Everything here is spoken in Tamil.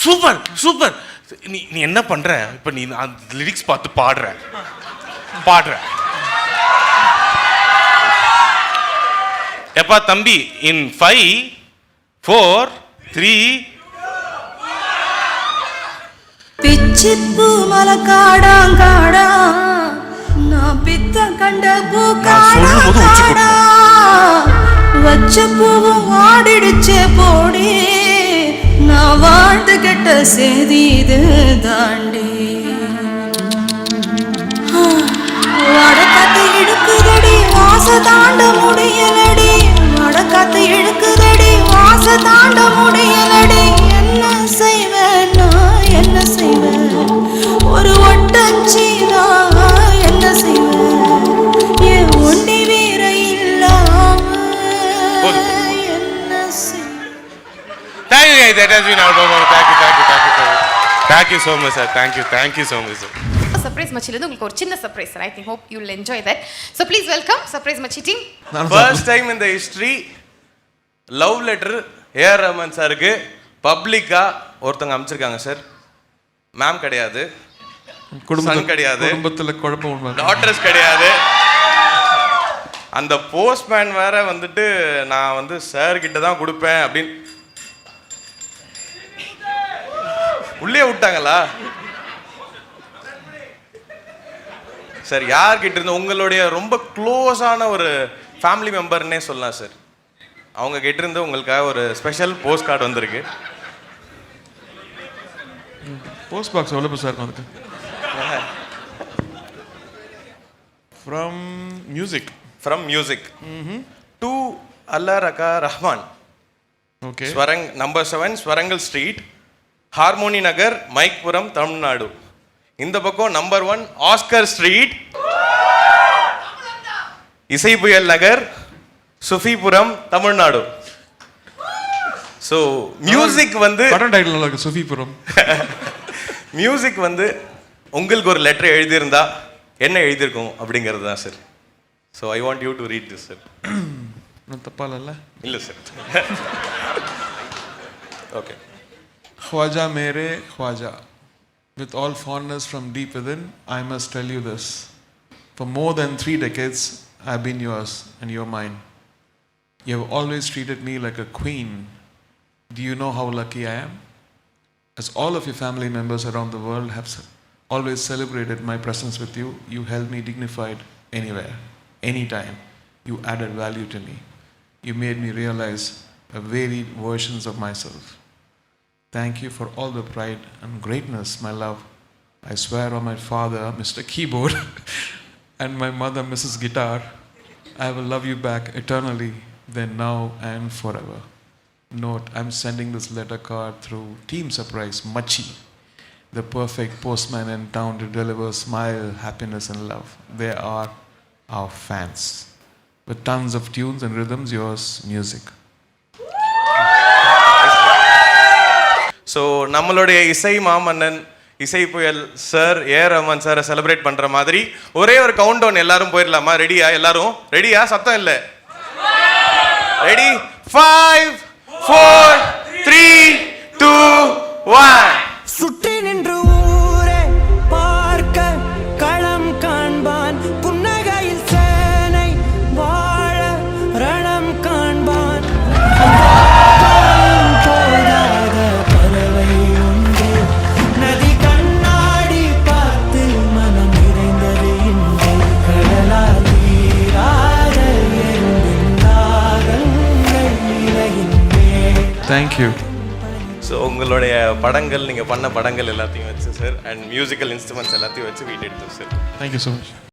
Super super. நீ நீ என்ன பண்ற இப்போ? நீ அந்த லிரிக்ஸ் பார்த்து பாடுற. எப்பா தம்பி, இன் 5 4 3 பிச்சிப்பூ மலக்காடாங்காடா, நான் பித்த கண்ட பூ காடா, வச்ச பூவும் ஆடிடுச்சே போடி, நான் வாழ்ந்து கெட்ட செய்தி இது தாண்டி. வடக்காத்து இழுக்குதடி வாச தாண்ட முடியலடி, வடக்காத்து இழுக்குதடி வாச தாண்ட முடியலடி. என்ன செய்வேன் நான், என்ன செய்வேன், ஒரு ஒட்டச்சினா என்ன செய்வேன், என் ஒண்டி வீர இல்லாம என்ன செய்வேன். Thank you guys, that has been our performance. Thank you so much sir. Thank you so much sir. Surprise மச்சிலிருந்து உங்களுக்கு ஒரு சின்ன surprise sir. I think hope you will enjoy that. So please welcome surprise Machi team. First time இந்த history love letter A R Rahman சாருக்கு பப்ளிக்கா ஒருத்தங்க அமைச்சிருக்காங்க சார். மேம் கிடையாது, குடும்பம் கிடையாது, குடும்பத்தில் குழப்பம், டாட்டர்ஸ் கிடையாது. அந்த போஸ்ட்மேன் வேற வந்துட்டு நான் வந்து சார் கிட்ட தான் கொடுப்பேன் அப்படின்னு உள்ளே விட்டாங்களா சார்? யார்கிட்ட இருந்து? உங்களுடைய ரொம்ப க்ளோஸான ஒரு ஃபேமிலி மெம்பர்னே சொல்லலாம் சார். அவங்க கிட்ட இருந்து உங்களுக்காக ஒரு ஸ்பெஷல் போஸ்ட் கார்டு வந்திருக்கு. போஸ்ட் பாக்ஸ் எவ்வளோ சார் அதுக்கு? From music to Allah Rakha Rahman. Okay. Number 7 ஸ்வரங்கல் ஸ்ட்ரீட், ஹார்மோனி நகர், மைக்புரம், தமிழ்நாடு. இந்த பக்கம் நம்பர் 1 ஆஸ்கர் ஸ்ட்ரீட், இசைபுயல் நகர், சுஃபிபுரம், தமிழ்நாடு. ஸோ மியூசிக் வந்து சுஃபிபுரம். மியூசிக் வந்து உங்களுக்கு ஒரு லெட்டர் எழுதியிருந்தா என்ன எழுதியிருக்கும் அப்படிங்கிறது தான் sir. So I want you to read this sir. தப்பால இல்லை சார். ஓகே. ख्वाजा मेरे Khwaja, with all fondness from deep within, I must tell you this. For more than 3 decades, I have been yours and you're mine. You have always treated me like a queen. Do you know how lucky I am? As all of your family members around the world have always celebrated my presence with you, you held me dignified anywhere, anytime. You added value to me. You made me realize varied versions of myself. Thank you for all the pride and greatness, my love. I swear on my father, Mr. Keyboard, and my mother, Mrs. Guitar, I will love you back eternally, then, now, and forever. Note, I'm sending this letter card through Team Surprise Machi, the perfect postman in town to deliver smile, happiness, and love. They are our fans. With tons of tunes and rhythms, yours, music. So நம்மளுடைய இசை மாமன்னன் இசை புயல் சார் ஏஆர் ரஹ்மான் சாரை செலிப்ரேட் பண்ணுற மாதிரி ஒரே ஒரு கவுண்ட் டவுன் எல்லாரும் போயிடலாமா? ரெடியா? எல்லாரும் ரெடியா? சத்தம் இல்லை. ரெடி? 5 4 3 2 1. சுற்றி நின்று ஊரே பார்க்க களம் காண்பான், புன்னகையில் சேனை வாழ ரணம் காண்பான். போதாத பறவை உண்டு, நதி கண்ணாடி பார்த்து மனம் நிறைந்தது இன்று. கடலால் நீராட எறும்பின் நாகங்கள் இலையின்றே. Thank you. ஸோ உங்களுடைய படங்கள், நீங்கள் பண்ண படங்கள் எல்லாத்தையும் வச்சு சார், அண்ட் மியூசிக்கல் இன்ஸ்ட்ருமெண்ட்ஸ் எல்லாத்தையும் வச்சு வீட்டு எடுத்தோம் sir. Thank you so much.